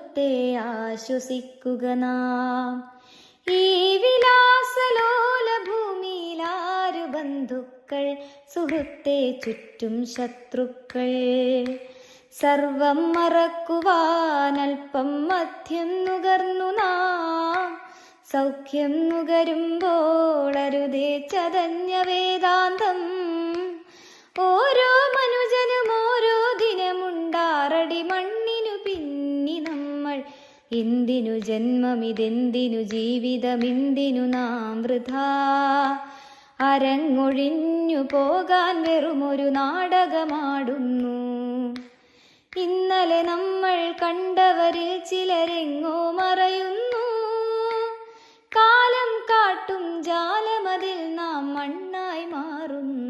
സുഹൃത്തെ ആശ്വസിക്കുക നാം. ഈ വിലാസലോല ഭൂമിയിലാരു ബന്ധുക്കൾ, സുഹൃത്തെ ചുറ്റും ശത്രുക്കൾ. സർവം മറക്കുവാനൽപ്പം മദ്യം നുകർന്നു നാം, സൗഖ്യം നുകരുമ്പോൾ അരുതേ ചതഞ്ഞ വേദാന്തം. ഓരോ മനുജനും ഓരോ ദിനമുണ്ടാറടി മണ്ണിനു പിന്നി നമ്മൾ. എന്തിനു ജന്മമിതെന്തിനു ജീവിതമെന്തിനു നാം വൃഥാ. അരങ്ങൊഴിഞ്ഞു പോകാൻ വെറുമൊരു നാടകമാടുന്നു. ഇന്നലെ നമ്മൾ കണ്ടവരിൽ ചിലരെങ്ങോ മറയുന്നു. കാലം കാട്ടും ജാലമതിൽ നാം മണ്ണായി മാറുന്നു.